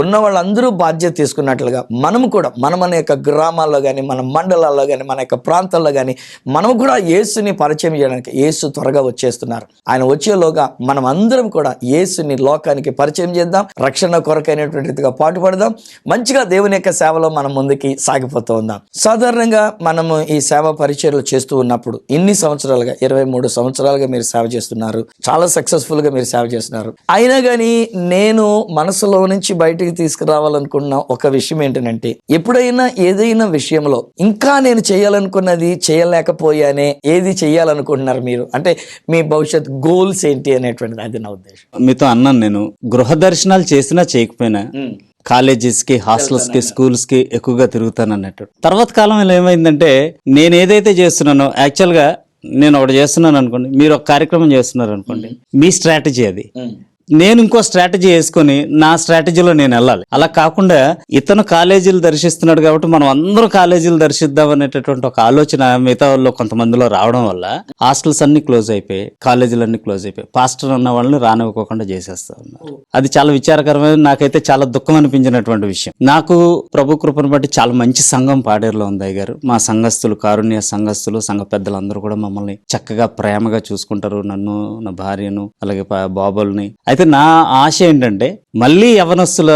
ఉన్న వాళ్ళందరూ బాధ్యత తీసుకున్నట్లుగా మనము కూడా మన యొక్క గ్రామాల్లో కానీ, మన మండలాల్లో కానీ, మన యొక్క ప్రాంతాల్లో కానీ మనం కూడా యేసుని పరిచయం చేయడానికి, యేసు త్వరగా వచ్చేస్తున్నారు. ఆయన వచ్చేలోగా మనం అందరం కూడా యేసుని లోకానికి పరిచయం చేద్దాం, రక్షణ కొరకైనటువంటిదిగా పాటుపడదాం, మంచిగా దేవుని యొక్క సేవలో మనం ముందుకి సాగిపోతూ ఉందాం. సాధారణంగా మనము ఈ సేవ పరిచర్యలు చేస్తూ ఉన్నప్పుడు ఇన్ని సంవత్సరాలుగా, 23 సంవత్సరాలుగా మీరు సేవ చేస్తున్నారు, చాలా సక్సెస్ఫుల్ గా మీరు సేవ చేస్తున్నారు. అయినా కానీ నేను మనసులో నుంచి బయటికి తీసుకురావాలనుకున్న ఒక విషయం ఏంటంటే, ఎప్పుడైనా ఏదైనా విషయంలో ఇంకా నేను చేయాలనుకున్నది చేయలేకపోయానే, ఏది చేయాలనుకుంటున్నారు మీరు? అంటే మీ భవిష్యత్ గోల్స్ ఏంటి అనేటువంటిది, అది నా ఉద్దేశం. మీతో అన్నాను, నేను గృహ దర్శనాలు చేసినా చేయకపోయినా కాలేజెస్ కి, హాస్టల్స్ కి, స్కూల్స్ కి ఎక్కువగా తిరుగుతాను అన్నట్టు. తర్వాత కాలంలో ఏమైందంటే, నేను ఏదైతే చేస్తున్నానో, యాక్చువల్ గా నేను ఒకటి చేస్తున్నాను అనుకోండి, మీరు ఒక కార్యక్రమం చేస్తున్నారు అనుకోండి, మీ స్ట్రాటజీ అది. నేను ఇంకో స్ట్రాటజీ వేసుకొని నా స్ట్రాటజీలో నేను వెళ్ళాలి. అలా కాకుండా ఇతను కాలేజీలు దర్శిస్తున్నాడు కాబట్టి మనం అందరూ కాలేజీలు దర్శిద్దాం అనేటటువంటి ఒక ఆలోచన మిగతా వాళ్ళు కొంతమందిలో రావడం వల్ల హాస్టల్స్ అన్ని క్లోజ్ అయిపోయి, కాలేజీలు అన్ని క్లోజ్ అయిపోయి, పాస్టర్ అన్న వాళ్ళని రానివ్వకుండా చేసేస్తా ఉన్నారు. అది చాలా విచారకరమైన, నాకైతే చాలా దుఃఖం అనిపించినటువంటి విషయం. నాకు ప్రభు కృపను బట్టి చాలా మంచి సంఘం పాడేరులో ఉంది అయ్యగారు. మా సంఘస్థులు, కారుణ్య సంఘస్థులు, సంఘ పెద్దలందరూ కూడా మమ్మల్ని చక్కగా ప్రేమగా చూసుకుంటారు, నన్ను, నా భార్యను, అలాగే బాబుల్ని. అయితే నా ఆశ ఏంటంటే, మళ్ళీ యవనస్తుల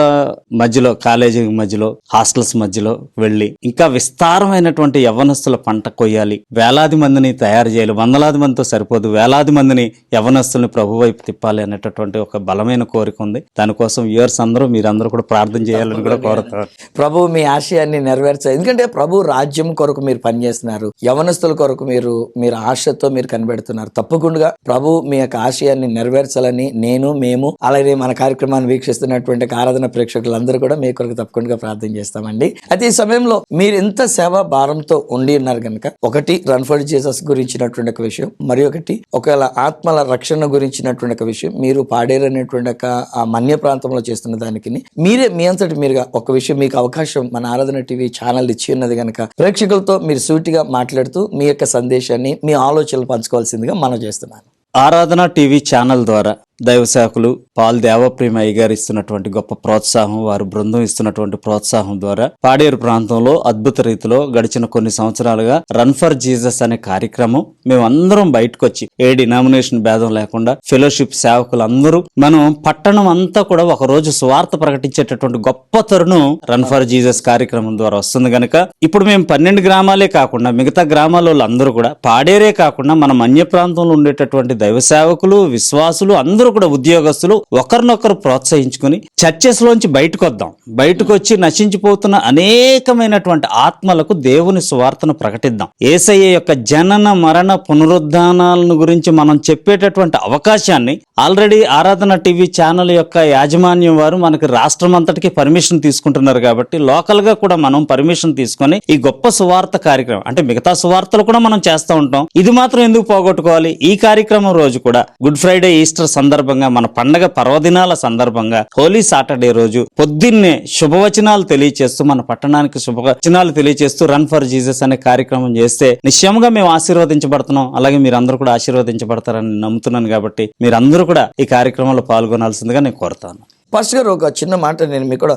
మధ్యలో, కాలేజీ మధ్యలో, హాస్టల్స్ మధ్యలో వెళ్ళి ఇంకా విస్తారమైనటువంటి యవనస్తుల పంట కొయ్యాలి, వేలాది మందిని తయారు చేయాలి. వందలాది మందితో సరిపోదు, వేలాది మందిని యవనస్తుల్ని ప్రభు వైపు తిప్పాలి అనేటటువంటి ఒక బలమైన కోరిక ఉంది. దానికోసం వ్యూవర్స్ అందరూ, మీరందరూ కూడా ప్రార్థన చేయాలని కూడా కోరుతారు. ప్రభు మీ ఆశయాన్ని నెరవేర్చాలి. ఎందుకంటే ప్రభు రాజ్యం కొరకు మీరు పనిచేస్తున్నారు, యవనస్తుల కొరకు మీరు ఆశతో మీరు కనిపెడుతున్నారు. తప్పకుండా ప్రభు మీ యొక్క ఆశయాన్ని నెరవేర్చాలని మేము అలాగే మన కార్యక్రమాన్ని వీక్షిస్తున్నటువంటి ఆరాధన ప్రేక్షకులందరూ కూడా మీ కొరకు తప్పకుండా ప్రార్థన చేస్తామండి. అయితే ఈ సమయంలో మీరు ఎంత సేవా భారంతో ఉండి ఉన్నారు కనుక, ఒకటి రన్ ఫర్ జీసస్ గురించినటువంటి ఒక విషయం, మరి ఒకటి ఒకవేళ ఆత్మల రక్షణ గురించినటువంటి ఒక విషయం, మీరు పాడేరు అనేటువంటి ఆ మన్య ప్రాంతంలో చేస్తున్న దానికి మీరే మీ అంతటి మీరుగా ఒక విషయం, మీకు అవకాశం మన ఆరాధన టీవీ ఛానల్ ఇచ్చి ఉన్నది కనుక ప్రేక్షకులతో మీరు సూటిగా మాట్లాడుతూ మీ యొక్క సందేశాన్ని, మీ ఆలోచనలు పంచుకోవాల్సిందిగా మనం చేస్తున్నాను. ఆరాధన టీవీ ఛానల్ ద్వారా దైవ సేవకులు పాల్ దేవప్రేమ అయ్య గారు ఇస్తున్నటువంటి గొప్ప ప్రోత్సాహం, వారు బృందం ఇస్తున్నటువంటి ప్రోత్సాహం ద్వారా పాడేరు ప్రాంతంలో అద్భుత రీతిలో గడిచిన కొన్ని సంవత్సరాలుగా రన్ ఫర్ జీసస్ అనే కార్యక్రమం మేమందరం బయటకు వచ్చి, ఏ డినామినేషన్ భేదం లేకుండా ఫెలోషిప్ సేవకులందరూ మనం పట్టణం అంతా కూడా ఒక రోజు సువార్త ప్రకటించేటటువంటి గొప్ప తరుణం రన్ ఫర్ జీసస్ కార్యక్రమం ద్వారా వస్తుంది గనక, ఇప్పుడు మేము 12 గ్రామాలే కాకుండా మిగతా గ్రామాల అందరూ కూడా, పాడేరే కాకుండా మన మన్య ప్రాంతంలో ఉండేటటువంటి దైవ సేవకులు, విశ్వాసులు అందరూ కూడా, ఉద్యోగస్తులు ఒకరినొకరు ప్రోత్సహించుకుని చర్చెస్ లోంచి బయటకు వద్దాం. బయటకు వచ్చి నశించిపోతున్న అనేకమైనటువంటి ఆత్మలకు దేవుని సువార్తను ప్రకటిద్దాం. యేసయ్య యొక్క జనన మరణ పునరుద్ధానాలను గురించి మనం చెప్పేటటువంటి అవకాశాన్ని ఆల్రెడీ ఆరాధన టీవీ ఛానల్ యొక్క యాజమాన్యం వారు మనకి రాష్ట్రం అంతటికి పర్మిషన్ తీసుకుంటున్నారు కాబట్టి, లోకల్ గా కూడా మనం పర్మిషన్ తీసుకొని ఈ గొప్ప సువార్త కార్యక్రమం, అంటే మిగతా సువార్తలు కూడా మనం చేస్తూ ఉంటాం, ఇది మాత్రం ఎందుకు పోగొట్టుకోవాలి? ఈ కార్యక్రమం రోజు కూడా గుడ్ ఫ్రైడే, ఈస్టర్ సందర్భంగా, మన పండగ పర్వదినాల సందర్భంగా, హోలీ సాటర్డే రోజు పొద్దున్నే శుభవచనాలు తెలియచేస్తూ, మన పట్టణానికి శుభవచనాలు తెలియచేస్తూ రన్ ఫర్ జీసస్ అనే కార్యక్రమం చేస్తే నిశ్చయంగా మేము ఆశీర్వదించబడుతున్నాం. అలాగే మీరందరూ కూడా ఆశీర్వదించబడతారని నమ్ముతున్నాను కాబట్టి మీరందరూ కూడా ఈ కార్యక్రమంలో పాల్గొనాల్సిందిగా నేను కోరుతాను. పాస్టర్ గారు, ఒక చిన్న మాట నేను మీకు కూడా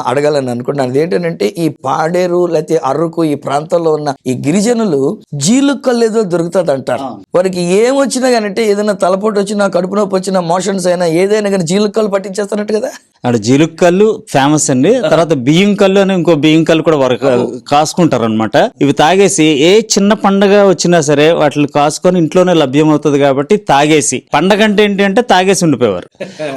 అడగాలని అనుకుంటున్నాను. ఏంటంటే ఈ పాడేరు లేకపోతే అరకు ఈ ప్రాంతంలో ఉన్న ఈ గిరిజనులు జీలుక్కలు ఏదో దొరుకుతుంది అంటారు. వారికి ఏమొచ్చినా కానీ, అంటే ఏదైనా తలపోటు వచ్చినా, కడుపు నొప్పి వచ్చినా, మోషన్స్ అయినా, ఏదైనా కానీ జీలుక్కలు పట్టించేస్తారంట కదా. అక్కడ జీలుక్కళ్ళు ఫేమస్ అండి. తర్వాత బియ్యం కళ్ళు అని ఇంకో బియ్యం కళ్ళు కూడా వారు కాసుకుంటారు అనమాట. ఇవి తాగేసి ఏ చిన్న పండగ వచ్చినా సరే వాటిని కాసుకొని ఇంట్లోనే లభ్యం అవుతుంది కాబట్టి తాగేసి, పండగ అంటే ఏంటి అంటే తాగేసి ఉండిపోయేవారు.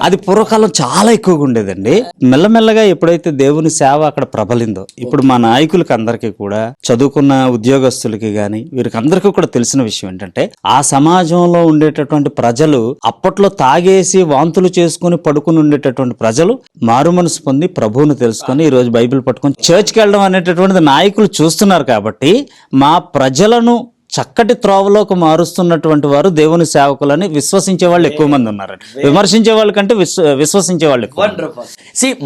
అది పూర్వకాలం చాలా ఎక్కువగా ఉండేదండి. మెల్లమెల్లగా ఎప్పుడైతే దేవుని సేవ అక్కడ ప్రబలిందో, ఇప్పుడు మా నాయకులకి అందరికీ కూడా, చదువుకున్న ఉద్యోగస్తులకి గాని వీరికి అందరికీ కూడా తెలిసిన విషయం ఏంటంటే, ఆ సమాజంలో ఉండేటటువంటి ప్రజలు అప్పట్లో తాగేసి వాంతులు చేసుకుని పడుకుని ఉండేటటువంటి ప్రజలు మారు మనసు పొంది ప్రభువును తెలుసుకొని ఈ రోజు బైబిల్ పట్టుకొని చర్చ్కి వెళ్ళడం అనేటటువంటిది నాయకులు చూస్తున్నారు కాబట్టి, మా ప్రజలను చక్కటి త్రోవలోకి మారుస్తున్నటువంటి వారు దేవుని సేవకులని విశ్వసించే వాళ్ళు ఎక్కువ మంది ఉన్నారండి. విమర్శించే వాళ్ళ కంటే విశ్వసించే వాళ్ళు ఎక్కువ.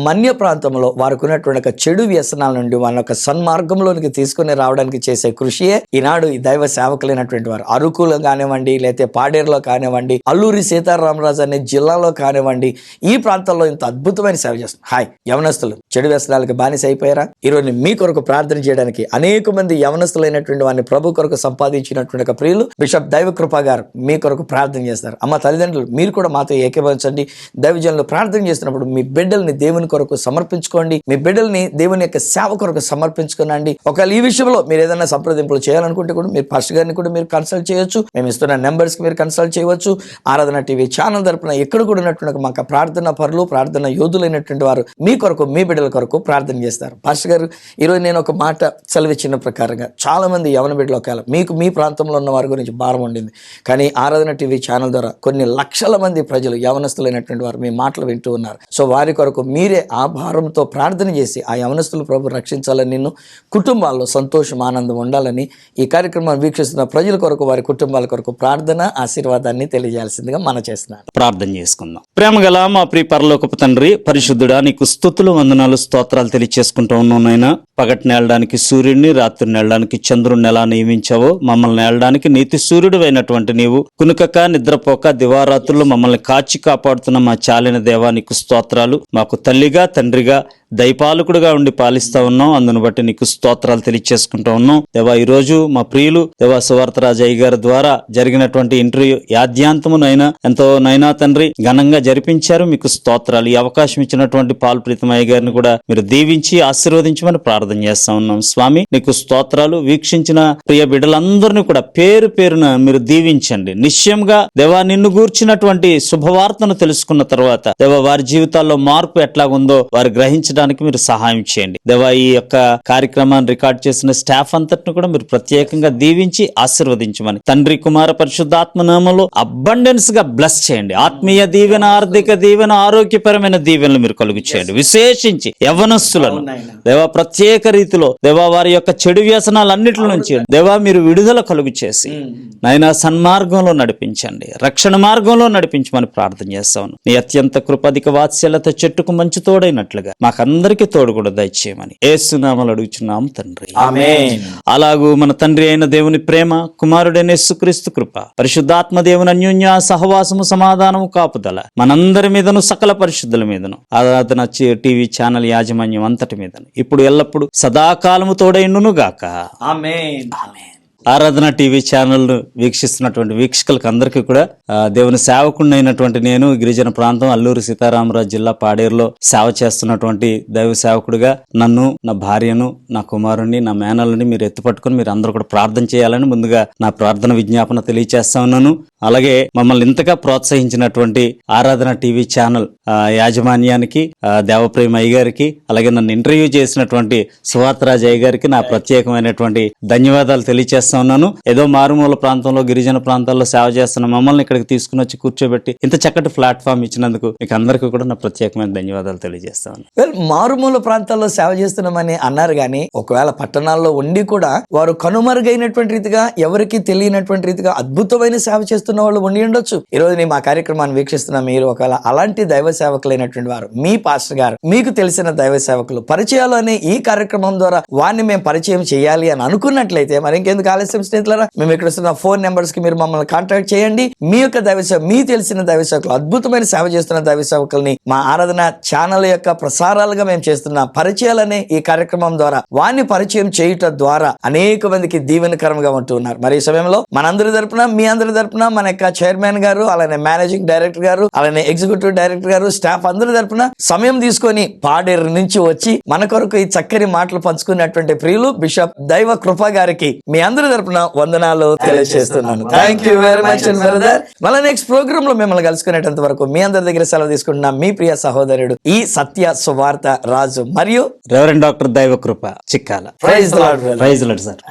మన్య ప్రాంతంలో వారికి ఉన్నటువంటి ఒక చెడు వ్యసనాల నుండి వాళ్ళ ఒక సన్మార్గంలోనికి తీసుకుని రావడానికి చేసే కృషియే ఈనాడు ఈ దైవ సేవకులైనటువంటి వారు. అరకులో కానివ్వండి, లేకపోతే పాడేరులో కానివ్వండి, అల్లూరి సీతారామరాజు అనే జిల్లాలో కానివ్వండి, ఈ ప్రాంతంలో ఇంత అద్భుతమైన సేవ చేస్తున్నారు. హాయ్ యవనస్తులు, చెడు వ్యసనాలకు బానిస అయిపోయారా? ఈరోజు మీ కొరకు ప్రార్థన చేయడానికి అనేక మంది యవనస్తులైనటువంటి వారిని ప్రభు కొరకు సంపాదించినటువంటి ఒక ప్రియులు బిషప్ దైవకృప గారు మీ కొరకు ప్రార్థన చేస్తారు. అమ్మ తల్లిదండ్రులు, మీరు కూడా మాతో ఏకీభవించండి. దైవజనులు ప్రార్థన చేస్తున్నప్పుడు మీ బిడ్డల్ని దేవుని కొరకు సమర్పించుకోండి. మీ బిడ్డల్ని దేవుని యొక్క సేవ కొరకు సమర్పించుకోనండి. ఒకవేళ ఈ విషయంలో మీరు ఏదైనా సంప్రదింపులు చేయాలనుకుంటే కూడా మీరు పాస్టర్ గారిని కూడా మీరు కన్సల్ట్ చేయొచ్చు. మేము ఇస్తున్న నెంబర్స్ కి మీరు కన్సల్ట్ చేయవచ్చు. ఆరాధన టీవీ ఛానల్ తరపున ఎక్కడ కూడా ఉన్నటువంటి మాకు ప్రార్థన పరులు, ప్రార్థన యోధులైనటువంటి వారు మీ కొరకు, మీ బిడ్డల కొరకు ప్రార్థన చేస్తారు. పాస్టర్ గారు, ఈరోజు నేను ఒక మాట సెలవిచ్చిన ప్రకారంగా చాలా మంది యవన బిడ్డలు ఒకవేళ మీకు మీ ప్రాంతంలో ఉన్న వారి గురించి భారం ఉండింది, కానీ ఆరాధన టీవీ ఛానల్ ద్వారా కొన్ని లక్షల మంది ప్రజలు, యవనస్తులైనటువంటి వారు మీ మాటలు వింటూ ఉన్నారు. సో వారి కొరకు మీరే ఆ భారంతో ప్రార్థన చేసి ఆ యవనస్తులు ప్రభు రక్షించాలని, నిన్ను కుటుంబాల్లో సంతోషం, ఆనందం ఉండాలని ఈ కార్యక్రమాన్ని వీక్షిస్తున్న ప్రజల కొరకు, వారి కుటుంబాల కొరకు ప్రార్థన, ఆశీర్వాదాన్ని తెలియజేయాల్సిందిగా మనం చేస్తున్నాను. ప్రార్థన చేసుకుందాం. ప్రేమగల మా ప్రియ పరలోకపు తండ్రి, పరిశుద్ధుడా, నీకు స్తుతులు, వందనాలు, స్తోత్రాలు తెలియచేసుకుంటూ ఉన్నాం నాయనా. పగటి నెలడానికి సూర్యుడిని, రాత్రి నెలడానికి చంద్రుడిని ఎలా నియమించావో మా మమ్మల్ని ఏలడానికి నీతి సూర్యుడు అయినటువంటి నీవు కునుకక నిద్రపోక దివారాత్రులు మమ్మల్ని కాచి కాపాడుతున్న మా చాలిన దేవా నీకు స్తోత్రాలు. మాకు తల్లిగా తండ్రిగా దైపాలకుడుగా ఉండి పాలిస్తా ఉన్నాం. అందును బట్టి నీకు స్తోత్రాలు తెలియచేసుకుంటూ ఉన్నాం దేవా. ఈ రోజు మా ప్రియులు దేవా సువార్తరాజయ్య గారి ద్వారా జరిగినటువంటి ఇంటర్వ్యూ యాద్యాంతమునైనా ఎంతో నైనా తండ్రి ఘనంగా జరిపించారు. మీకు స్తోత్రాలు. ఈ అవకాశం ఇచ్చినటువంటి పాల్ ప్రీతమయ్య గారిని కూడా మీరు దీవించి ఆశీర్వదించమని ప్రార్థన చేస్తా ఉన్నాం స్వామి. నీకు స్తోత్రాలు. వీక్షించిన ప్రియ బిడ్డలందరినీ కూడా పేరు పేరున మీరు దీవించండి. నిశ్చయంగా దేవా నిన్ను గూర్చినటువంటి శుభవార్తను తెలుసుకున్న తర్వాత దేవా వారి జీవితాల్లో మార్పు ఎట్లా ఉందో వారు గ్రహించడానికి మీరు సహాయం చేయండి దేవా. ఈ యొక్క కార్యక్రమాన్ని రికార్డ్ చేసిన స్టాఫ్ అంతటిని కూడా మీరు ప్రత్యేకంగా దీవించి ఆశీర్వదించమని తండ్రి కుమార పరిశుద్ధాత్మ నామములో అబండెన్స్ గా బ్లెస్ చేయండి. ఆత్మీయ దీవెన, ఆర్థిక దీవెన, ఆరోగ్యపరమైన దీవెనలు మీరు కలుగు చేయండి. విశేషించి యవ్వనస్తులను దేవా ప్రత్యేక రీతిలో దేవా వారి యొక్క చెడు వ్యసనాలన్నిటి నుంచి దేవా మీరు విడుదల కలుగు చేసి నాయనా సన్మార్గంలో నడిపించండి, రక్షణ మార్గంలో నడిపించమని ప్రార్థన చేస్తాను. నీ అత్యంత కృపధిక వాత్సల్యత చెట్టుకు మంచు తోడైనట్లుగా మాకందరికీ తోడు కూడా దయచేయమని యేసునామములో అడుగుచున్నాం తండ్రి, ఆమేన్. అలాగూ మన తండ్రి అయిన దేవుని ప్రేమ, కుమారుడైన యేసుక్రీస్తు కృప, పరిశుద్ధాత్మ దేవుని అన్యోన్య సహవాసము, సమాధానము, కాపుదల మనందరి మీదను సకల పరిశుద్ధుల మీదను ఆరాధన టీవీ ఛానల్ యాజమాన్యం అంతటి మీదను ఇప్పుడు ఎల్లప్పుడు సదాకాలము తోడైండును గాక. ఆమేన్. ఆరాధన టీవీ ఛానల్ వీక్షిస్తున్నటువంటి వీక్షకులకు అందరికీ కూడా దేవుని సేవకుడినైనటువంటి నేను గిరిజన ప్రాంతం అల్లూరు సీతారామరాజు జిల్లా పాడేరులో సేవ చేస్తున్నటువంటి దైవ సేవకుడిగా నన్ను, నా భార్యను, నా కుమారుణ్ణి, నా మేనల్ని మీరు ఎత్తుపట్టుకుని మీరు అందరూ కూడా ప్రార్థన చేయాలని ముందుగా నా ప్రార్థన విజ్ఞాపన తెలియచేస్తా ఉన్నాను. అలాగే మమ్మల్ని ఇంతగా ప్రోత్సహించినటువంటి ఆరాధన టీవీ ఛానల్ యాజమాన్యానికి, దేవప్రేమ అయ్య గారికి, అలాగే నన్ను ఇంటర్వ్యూ చేసినటువంటి సువార్తరాజ్ అయ్య గారికి నా ప్రత్యేకమైనటువంటి ధన్యవాదాలు తెలియచేస్తా ఉన్నాను. ఏదో మారుమూల ప్రాంతంలో, గిరిజన ప్రాంతాల్లో సేవ చేస్తున్న మమ్మల్ని ఇక్కడికి తీసుకుని వచ్చి కూర్చోబెట్టి ఇంత చక్కటి ప్లాట్ఫామ్ ఇచ్చినందుకు మీకు అందరికీ కూడా నా ప్రత్యేకమైన ధన్యవాదాలు తెలియజేస్తాను. మారుమూల ప్రాంతాల్లో సేవ చేస్తున్నామని అన్నారు కానీ ఒకవేళ పట్టణాల్లో ఉండి కూడా వారు కనుమరుగైనటువంటి రీతిగా, ఎవరికి తెలియనటువంటి రీతిగా అద్భుతమైన సేవ చేస్తున్న వాళ్ళు ఉండి ఉండొచ్చు. ఈ రోజు మా కార్యక్రమాన్ని వీక్షిస్తున్న మీరు ఒకవేళ అలాంటి దైవ సేవకులైనటువంటి వారు, మీ పాస్టర్ గారు, మీకు తెలిసిన దైవ సేవకులు పరిచయాలు అనే ఈ కార్యక్రమం ద్వారా వారిని మేము పరిచయం చేయాలి అని అనుకున్నట్లయితే మరి ఇంకెందుకు ఆలస్యం స్నేహితులారా, మేము ఇక్కడ ఇస్తున్న ఫోన్ నెంబర్స్ కి మీరు మమ్మల్ని కాంటాక్ట్ చేయండి. మీ యొక్క దైవ సేవ, మీ తెలిసిన దైవ సేవకులు, అద్భుతమైన సేవ చేస్తున్న దైవ సేవకుల్ని మా ఆరాధన ఛానల్ యొక్క ప్రసారాలుగా మేము చేస్తున్న పరిచయాలనే ఈ కార్యక్రమం ద్వారా వారిని పరిచయం చేయటం ద్వారా అనేక మందికి దీవెనకరంగా ఉంటున్నారు. మరి ఈ సమయంలో మనందరి తరపున, మీ అందరి తరపున, మన యొక్క చైర్మన్ గారు, అలానే మేనేజింగ్ డైరెక్టర్ గారు, అలానే ఎగ్జిక్యూటివ్ డైరెక్టర్ గారు, స్టాఫ్ అందరి తరపున సమయం తీసుకొని పాడేరు నుంచి వచ్చి మన కొరకు ఈ చక్కని మాటలు పంచుకున్నటువంటి ప్రియులు బిషప్ దైవ కృప గారికి మీ అందరి తరపున వందనాలు తెలియజేస్తున్నాను. Thank you very much brother. మళ్ళీ నెక్స్ట్ ప్రోగ్రామ్ లో మిమ్మల్ని కలుసుకునేటంత వరకు మీ అందరి దగ్గర సెలవు తీసుకుంటున్నా మీ ప్రియ సహోదరుడు ఈ సత్య సువార్త రాజు మరియు reverend doctor Daiva Krupa Chikkala. Praise the lord. Praise the lord sir.